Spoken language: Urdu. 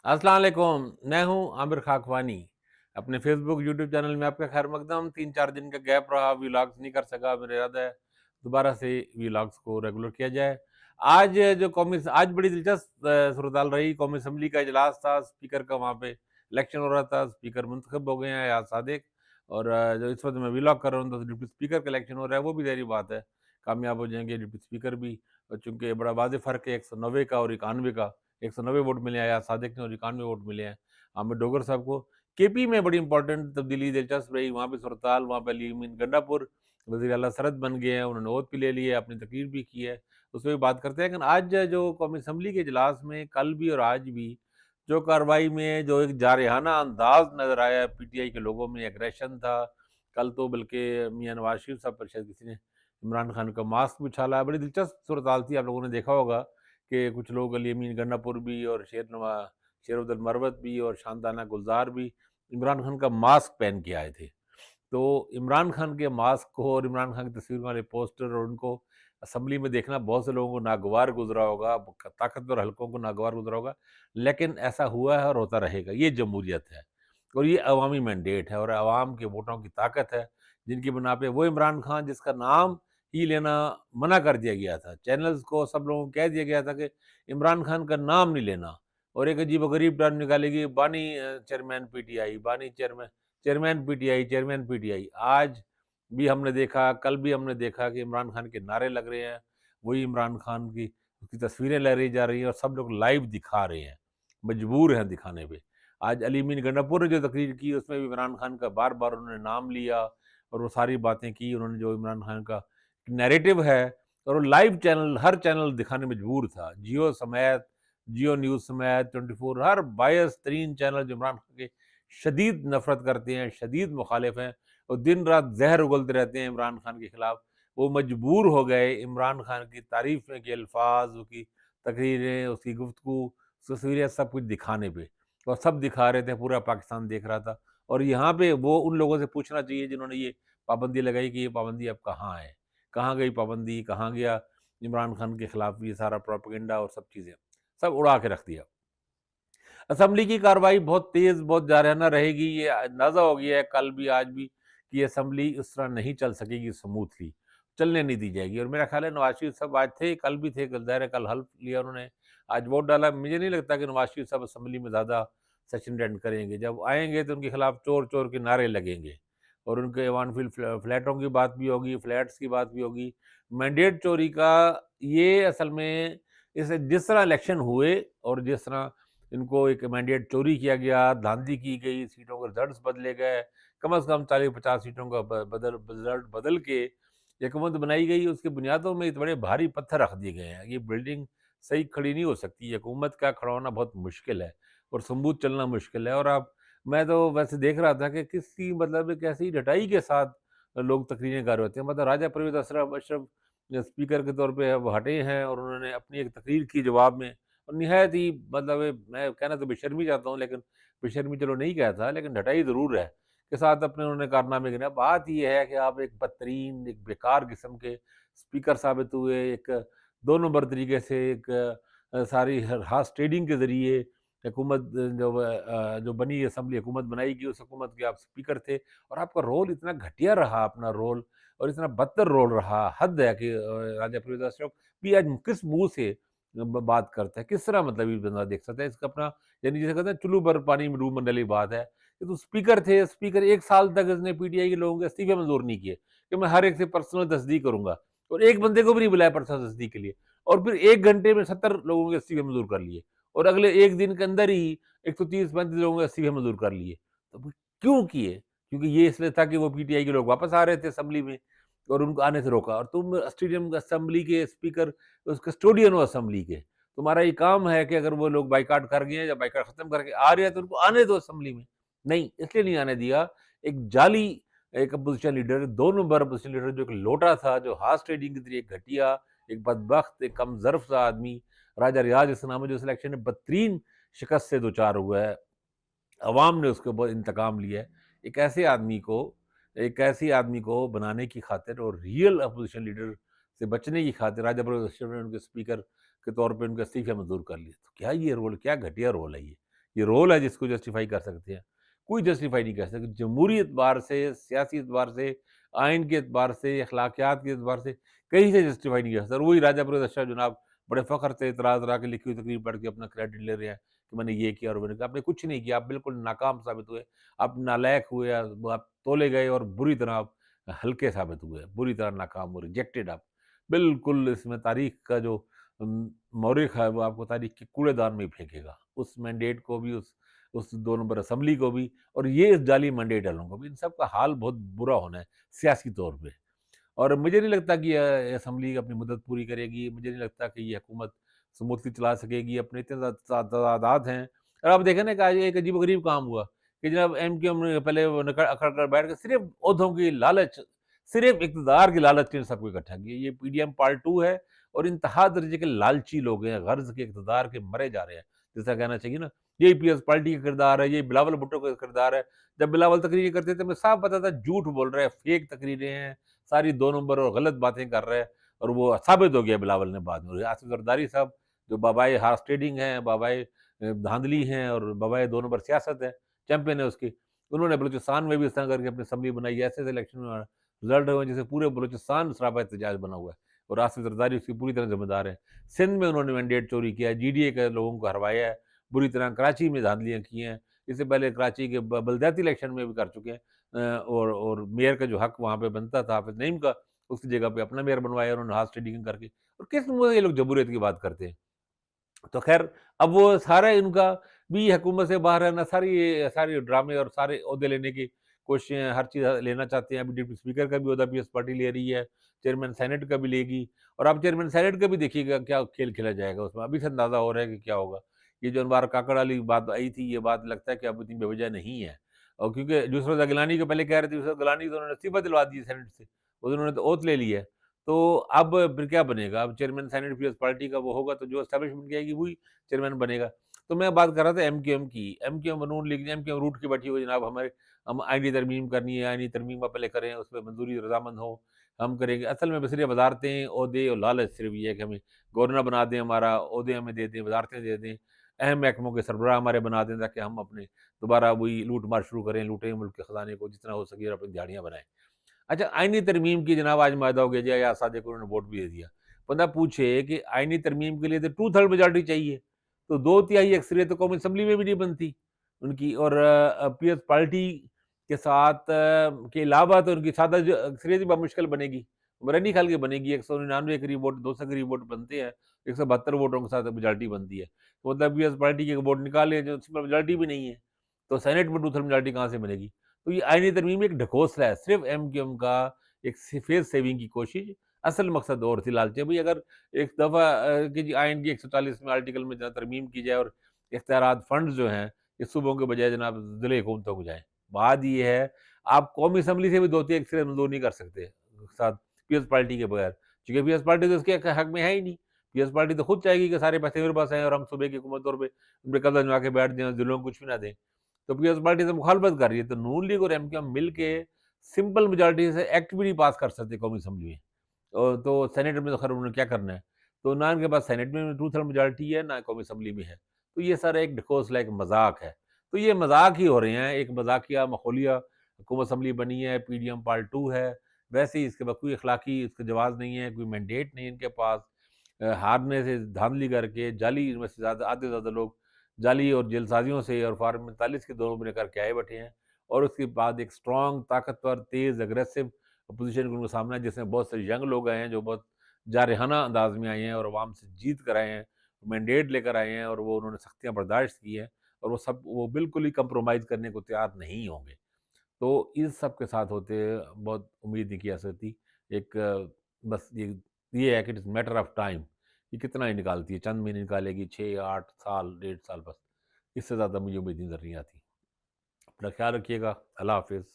السلام علیکم، میں ہوں عامر خاکوانی۔ اپنے فیس بک یوٹیوب چینل میں آپ کا خیر مقدم۔ 3-4 دن کا گیپ رہا، ویلاگس نہیں کر سکا، میرا ارادہ ہے دوبارہ سے ویلاگس کو ریگولر کیا جائے۔ آج بڑی دلچسپ صورتحال رہی۔ قومی اسمبلی کا اجلاس تھا، اسپیکر کا وہاں پہ الیکشن ہو رہا تھا، اسپیکر منتخب ہو گئے ہیں ایاز صادق، اور جو اس وقت میں ویلاگ کر رہا ہوں تو ڈپٹی اسپیکر کا الیکشن ہو رہا ہے، وہ بھی ظاہری بات ہے کامیاب ہو جائیں گے ڈپٹی اسپیکر بھی، چونکہ بڑا واضح فرق ہے 190 کا اور 91 کا۔ 190 ووٹ ملے ہیں ایاز صادق نے اور 91 ووٹ ملے ہیں عامر ڈوگر صاحب کو۔ کے پی میں بڑی امپورٹنٹ تبدیلی دلچسپ رہی، وہاں پہ صورتحال، وہاں پہ علی امین گنڈا پور وزیر اعلیٰ سرحد بن گئے ہیں، انہوں نے اوت بھی لے لی ہے، اپنی تقریر بھی کی ہے، اس میں بھی بات کرتے ہیں۔ لیکن آج جو قومی اسمبلی کے اجلاس میں کل بھی اور آج بھی جو کارروائی میں جو ایک جارحانہ انداز نظر آیا، پی ٹی آئی کے لوگوں میں ایگریشن تھا، کل تو بلکہ میاں نواز شریف صاحب پر شاید کسی نے عمران خان کا ماسک بھی اچھالا، بڑی دلچسپ صورتحال تھی۔ آپ لوگوں نے دیکھا ہوگا کہ کچھ لوگ علی امین گنڈا پور بھی اور شیر عبد المروت بھی اور شاندانہ گلزار بھی عمران خان کا ماسک پہن کے آئے تھے۔ تو عمران خان کے ماسک کو اور عمران خان کی تصویر والے پوسٹر اور ان کو اسمبلی میں دیکھنا بہت سے لوگوں کو ناگوار گزرا ہوگا، طاقتور حلقوں کو ناگوار گزرا ہوگا، لیکن ایسا ہوا ہے اور ہوتا رہے گا۔ یہ جمہوریت ہے اور یہ عوامی مینڈیٹ ہے اور عوام کے ووٹوں کی طاقت ہے، جن کی بنا پہ وہ عمران خان جس کا نام ہی لینا منع کر دیا گیا تھا، چینلز کو سب لوگوں کو کہہ دیا گیا تھا کہ عمران خان کا نام نہیں لینا، اور ایک عجیب و غریب ٹرم نکالے گی، بانی چیئرمین پی ٹی آئی، بانی chairman P T I, chairman P T I. آج بھی ہم نے دیکھا، کل بھی ہم نے دیکھا کہ عمران خان کے نعرے لگ رہے ہیں، وہی عمران خان کی اس کی تصویریں لہرائی جا رہی ہیں اور سب لوگ لائیو دکھا رہے ہیں، مجبور ہیں دکھانے پہ۔ آج علی امین گنڈا نے جو تقریر کی اس میں بھی عمران خان کا بار بار انہوں نے نام لیا اور وہ ساری باتیں کی، انہوں نے جو عمران خان کا نیریٹو ہے اور وہ لائیو چینل، ہر چینل دکھانے مجبور تھا، جیو سمیت، جیو نیوز سمیت، 24، ہر بائس ترین چینل جو عمران خان کے شدید نفرت کرتے ہیں، شدید مخالف ہیں اور دن رات زہر اگلتے رہتے ہیں عمران خان کے خلاف، وہ مجبور ہو گئے عمران خان کی تعریف کے الفاظ، اس کی تقریریں، اس کی گفتگو، تصویریں، سب کچھ دکھانے پہ، اور سب دکھا رہے تھے، پورا پاکستان دیکھ رہا تھا۔ اور یہاں پہ وہ ان لوگوں سے پوچھنا چاہیے جنہوں نے یہ پابندی لگائی کہ یہ پابندی اب کہاں ہے، کہاں گئی پابندی، کہاں گیا عمران خان کے خلاف یہ سارا پروپیگنڈا اور سب چیزیں، سب اڑا کے رکھ دیا۔ اسمبلی کی کارروائی بہت تیز، بہت جارحانہ رہے گی، یہ اندازہ ہو گیا ہے کل بھی آج بھی کہ یہ اسمبلی اس طرح نہیں چل سکے گی اسموتھلی، چلنے نہیں دی جائے گی۔ اور میرا خیال ہے نواز شریف صاحب آج تھے، کل بھی تھے، ظاہر ہے کل حلف لیا انہوں نے، آج ووٹ ڈالا۔ مجھے نہیں لگتا کہ نواز شریف صاحب اسمبلی میں زیادہ سیشن اٹینڈ کریں گے، جب آئیں گے تو ان کے خلاف چور چور کے نعرے لگیں گے اور ان کے ایوان فیلڈ فلیٹوں کی بات بھی ہوگی، فلیٹس کی بات بھی ہوگی، مینڈیٹ چوری کا۔ یہ اصل میں جس طرح الیکشن ہوئے اور جس طرح ان کو ایک مینڈیٹ چوری کیا گیا، دھاندلی کی گئی، سیٹوں کے رزلٹس بدلے گئے، کم از کم 40-50 سیٹوں کا رزلٹ بدل کے یہ حکومت بنائی گئی، اس کی بنیادوں میں بڑے بھاری پتھر رکھ دیے گئے ہیں۔ یہ بلڈنگ صحیح کھڑی نہیں ہو سکتی، یہ حکومت کا کھڑا ہونا بہت مشکل ہے اور ثبوت چلنا مشکل ہے۔ اور میں تو ویسے دیکھ رہا تھا کہ کس کی مطلب ایک ایسی ڈٹائی کے ساتھ لوگ تقریریں کر رہے ہوتے ہیں، مطلب راجہ پرویز اشرف اسپیکر کے طور پہ اب ہٹے ہیں اور انہوں نے اپنی ایک تقریر کی جواب میں، اور نہایت ہی مطلب میں کہنا تو بے شرمی چاہتا ہوں، لیکن بے شرمی چلو نہیں کہتا، لیکن ڈھٹائی ضرور ہے کے ساتھ اپنے انہوں نے کارنامے گنے۔ بات یہ ہے کہ آپ ایک بدترین، ایک بیکار قسم کے اسپیکر ثابت ہوئے، ایک 2 نمبر طریقے سے، ایک ساری ہارس ٹریڈنگ کے ذریعے حکومت جو بنی اسمبلی حکومت بنائی گئی، اس حکومت کے آپ اسپیکر تھے اور آپ کا رول اتنا گھٹیا رہا، اپنا رول، اور اتنا بدتر رول رہا۔ حد ہے کہ راجہ پرویز اشرف بھی آج کس منہ سے بات کرتا ہے، کس طرح مطلب یہ بندہ دیکھ سکتا ہے اس کا اپنا، یعنی جیسے کہتے ہیں چلو بر پانی میں ڈوب مرنے والی بات ہے کہ تو اسپیکر تھے، اسپیکر 1 سال تک اس نے پی ٹی آئی کے لوگوں کے استعفے منظور نہیں کیے کہ میں ہر ایک سے پرسنل تصدیق کروں گا، اور ایک بندے کو بھی نہیں بلایا پرسنل تصدیق کے لیے، اور پھر 1 گھنٹے میں 70 لوگوں کے استعفے منظور کر لیے، اور اگلے ایک دن کے اندر ہی 130-35 لوگوں کے استعفے منظور کر لیے۔ تو کیوں کیے؟ کیونکہ یہ اس لیے تھا کہ وہ پی ٹی آئی کے لوگ واپس آ رہے تھے اسمبلی میں اور ان کو آنے سے روکا، اور تم اسٹیڈیم اسمبلی کے اسپیکر، اس کسٹوڈین ہو اسمبلی کے، تمہارا یہ کام ہے کہ اگر وہ لوگ بائیکاٹ کر گئے یا بائیکاٹ ختم کر کے آ رہے ہیں تو ان کو آنے دو اسمبلی میں۔ نہیں، اس لیے نہیں آنے دیا۔ ایک جعلی، ایک opposition leader, 2 number opposition leader, جو کہ لوٹا تھا، جو ہارس ٹریڈنگ کے ذریعے گھٹیا، ایک بدبخت، ایک کم ظرف سا آدمی، راجہ ریاض اس نام ہے، جو اس الیکشن میں بدترین شکست سے دوچار ہوا ہے، عوام نے اس کے اوپر انتقام لیا ہے۔ ایک ایسے آدمی کو، ایک ایسی آدمی کو بنانے کی خاطر اور ریئل اپوزیشن لیڈر سے بچنے کی خاطر راجہ پرویز اشرف نے ان کے اسپیکر کے طور پہ ان کا استعفیٰ منظور کر لیا۔ تو کیا یہ رول، کیا گھٹیا رول ہے یہ یہ رول ہے جس کو جسٹیفائی کر سکتے ہیں، کوئی جسٹیفائی نہیں کر سکتا۔ جمہوری اعتبار سے، سیاسی اعتبار سے، آئین کے اعتبار سے، اخلاقیات کے اعتبار سے کہیں سے جسٹیفائی نہیں کر سکتا۔ اور وہی راجہ پرویز اشرف جناب بڑے فخر سے اعتراض لا کے لکھی ہوئی تقریر پڑھ کے اپنا کریڈٹ لے رہے ہیں کہ میں نے یہ کیا اور میں نے کہا آپ نے کچھ نہیں کیا، آپ بالکل ناکام ثابت ہوئے، آپ نالائق ہوئے، آپ تولے گئے اور بری طرح آپ ہلکے ثابت ہوئے، بری طرح ناکام ہوئے، ریجیکٹڈ آپ۔ بالکل اس میں تاریخ کا جو مورخ ہے وہ آپ کو تاریخ کے کوڑے دان میں ہی پھینکے گا، اس مینڈیٹ کو بھی، اس 2 نمبر اسمبلی کو بھی، اور یہ اس جعلی مینڈیٹ والوں کو بھی، ان سب کا حال بہت برا ہونا ہے سیاسی طور پہ۔ اور مجھے نہیں لگتا کہ یہ اسمبلی اپنی مدت پوری کرے گی، مجھے نہیں لگتا کہ یہ حکومت سموتھلی چلا سکے گی، اپنے اتنے تعداد ہیں۔ اور آپ دیکھیں نا کہ آج ایک عجیب و غریب کام ہوا کہ جناب ایم کیو ایم نے پہلے وہ اکڑ کر بیٹھ کے صرف عہدوں کی لالچ، صرف اقتدار کی لالچ نے سب کو اکٹھا کیا۔ یہ پی ڈی ایم پارٹ 2 ہے اور انتہا درجے کے لالچی لوگ ہیں، غرض کے اقتدار کے مرے جا رہے ہیں، جیسا کہنا چاہیے نا۔ یہی پی ایس پارٹی کا کردار ہے، یہی بلاول بھٹو کا کردار ہے۔ جب بلاول تقریریں کرتے تھے میں صاف پتا تھا جھوٹ بول رہے ہیں، فیک تقریریں ہیں، ساری 2 نمبر اور غلط باتیں کر رہے ہیں، اور وہ ثابت ہو گیا بلاول نے بعد میں۔ آصف زرداری صاحب جو بابائے ہارس ٹریڈنگ ہیں، بابائے دھاندلی ہیں اور بابائے 2 نمبر سیاست ہے، چیمپئن ہے اس کی، انہوں نے بلوچستان میں بھی اس طرح کر کے اپنی اسمبلی بنائی ہے، ایسے ایسے الیکشن میں رزلٹ ہوئے جیسے پورے بلوچستان سراپا احتجاج بنا ہوا ہے، اور آصف زرداری اس کی پوری طرح ذمہ دار ہیں۔ سندھ میں انہوں نے مینڈیٹ چوری کیا ہے، جی ڈی اے کے لوگوں کو ہروایا ہے بری طرح، کراچی میں دھاندلیاں کی ہیں، اس سے پہلے کراچی کے بلدیاتی الیکشن میں بھی کر چکے ہیں، اور میئر کا جو حق وہاں پہ بنتا تھا حافظ نعیم کا، اس کی جگہ پہ اپنا میئر بنوایا انہوں نے ہارس ٹریڈنگ کر کے۔ اور کس منہ سے یہ لوگ جمہوریت کی بات کرتے ہیں؟ تو خیر، اب وہ سارا ان کا بھی حکومت سے باہر رہنا، ساری ڈرامے اور سارے عہدے لینے کی کوششیں، ہر چیز لینا چاہتے ہیں۔ ابھی ڈپٹی اسپیکر کا بھی عہدہ پی ایس پارٹی لے رہی ہے، چیئرمین سینٹ کا بھی لے گی، اور اب چیئرمین سینٹ کا بھی دیکھیے گا کیا کھیل کھیلا جائے گا اس میں، ابھی سے اندازہ ہو رہا ہے کہ کیا ہوگا۔ یہ جو انوار کاکڑ والی بات آئی تھی، یہ بات لگتا ہے کہ اب اتنی بے وجہ نہیں ہے، اور کیونکہ یسرت گیلانی کو پہلے کہہ رہے تھے، یسرت گیلانی تو انہوں نے استعفیٰ دلوا دی سینٹ سے، انہوں نے تو اوتھ لے لی ہے۔ تو اب پھر کیا بنے گا؟ اب chairman senate P S party کا وہ ہوگا تو جو اسٹیبلشمنٹ کی آئے گی وہی چیئرمین بنے گا۔ تو میں بات کر رہا تھا ایم کیو ایم کی، M Q M Noon League, M Q M روٹ کی بیٹھی ہوئی جناب، ہم آئینی ترمیم کرنی ہے، آئینی ترمیم آپ پہلے کریں، اس پہ منظوری رضامند ہو، ہم کریں گے۔ اصل میں صرف وزارتیں، عہدے اور لالچ، صرف یہ ہے کہ ہمیں گورنر بنا دیں، ہمارا عہدے ہمیں دے دیں، وزارتیں دے دیں، اہم محکموں کے سربراہ ہمارے بنا دیں، تاکہ ہم اپنے دوبارہ وہی لوٹ مار شروع کریں، لوٹیں ملک کے خزانے کو جتنا ہو سکے اور اپنی دیہڑیاں بنائیں۔ اچھا، آئینی ترمیم کی جناب آج معاہدہ ہو گیا جی، یا صادق انہوں نے ووٹ بھی دے دیا۔ بندہ پوچھے کہ آئینی ترمیم کے لیے تو 2/3 میجارٹی چاہیے، تو 2/3 اکثریت تو قومی اسمبلی میں بھی نہیں بنتی ان کی، اور پی ایس پارٹی کے ساتھ کے علاوہ تو ان کی سادہ جو اکثریت بھی بہت مشکل بنے گی، میرا نہیں خیال کہ بنے گی۔ 199 قریب ووٹ، 200 قریب ووٹ بنتے ہیں، 172 ووٹوں کے ساتھ میجارٹی بنتی ہے، تو مطلب پی ایس پارٹی کے ووٹ نکالے جو اس پر میجارٹی بھی نہیں ہے، تو سینٹ میں 2/3 میجارٹی کہاں سے بنے گی؟ تو یہ آئینی ترمیم ایک ڈھکوسلا ہے، صرف ایم کیو ایم کا ایک فیس سیونگ کی کوشش، اصل مقصد اور تھی لالچی بھائی، اگر ایک دفعہ کہ جی آئین کی 140 میں آرٹیکل میں جناب ترمیم کی جائے اور اختیارات فنڈز جو ہیں یہ صوبوں کے بجائے جناب ضلع حکومتوں کو جائیں، بات یہ ہے آپ قومی اسمبلی سے بھی 2/3 اکثریت منظور نہیں کر سکتے ساتھ پی ایس پارٹی کے بغیر، کیونکہ پی ایس پارٹی تو اس کے حق میں ہے ہی نہیں۔ پی ایس پارٹی تو خود چاہے گی کہ سارے پیسے میرے پاس ہیں اور ہم صوبے کی حکومت طور پہ ان پہ قبضہ جما کے بیٹھ دیں اور ضلعوں کو کچھ بھی نہ دیں، تو پی ایس پارٹی سے مخالفت کر رہی ہے۔ تو نون لیگ اور ایم کیو ایم مل کے سمپل میجارٹی سے ایکٹ بھی نہیں پاس کر سکتے قومی اسمبلی میں، تو سینٹ میں تو خیر انہوں نے کیا کرنا ہے، تو نہ ان کے پاس سینٹ میں 2/3 میجارٹی ہے، نہ قومی اسمبلی میں ہے، تو یہ سارا ایک ڈھکوسلا، ایک مذاق ہے۔ تو یہ مذاق ہی ہو رہے ہیں، ایک مذاقیہ مخولیہ حکومت اسمبلی بنی ہے، پی ڈی ایم پارٹ 2 ہے، ویسے ہی اس کے بعد کوئی اخلاقی اس کا جواز نہیں ہے، کوئی مینڈیٹ نہیں ان کے پاس، ہارنے سے دھاندلی کر کے جعلی یونیورسٹی، زیادہ آدھے زیادہ لوگ جعلی اور جیل سازیوں سے اور فارم 45 کے دوروں میں کر کے آئے بیٹھے ہیں، اور اس کے بعد ایک اسٹرانگ، طاقتور، تیز، اگریسو اپوزیشن کو ان کا سامنا ہے، جس میں بہت سے ینگ لوگ آئے ہیں جو بہت جارحانہ انداز میں آئے ہیں اور عوام سے جیت کر آئے ہیں، مینڈیٹ لے کر آئے ہیں، اور وہ انہوں نے سختیاں برداشت کی ہیں، اور وہ بالکل ہی کمپرومائز کرنے کو تیار نہیں ہوں گے۔ تو اس سب کے ساتھ ہوتے بہت امید نہیں کی جا سکتی، ایک بس یہ ہے کہ اٹس میٹر آف ٹائم، یہ کتنا ہی نکالتی ہے، چند مہینے نکالے گی، 6 8 سال، 1.5 سال، بس اس سے زیادہ مجھے امید نظر نہیں آتی۔ اپنا خیال رکھیے گا، اللہ حافظ۔